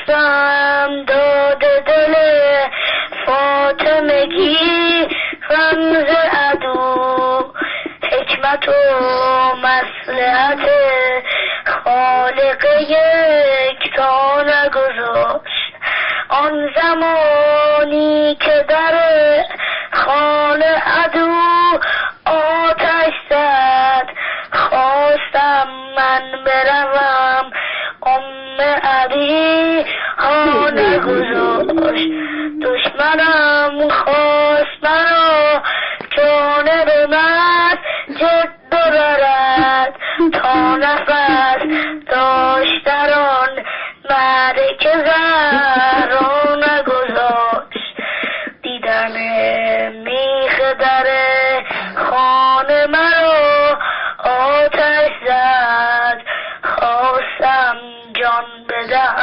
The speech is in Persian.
خواستم داد دل فاطمگی رمز عدو حکمت و مصلحت خالق یکتا نگذاشت. آن زمانی که در خانه عدو آتش زد خواستم من بروم علی ها نگذاشت. دشمنم خواست مرا جانب مسجد ببرد تا نفس داشت در آن معرکه زد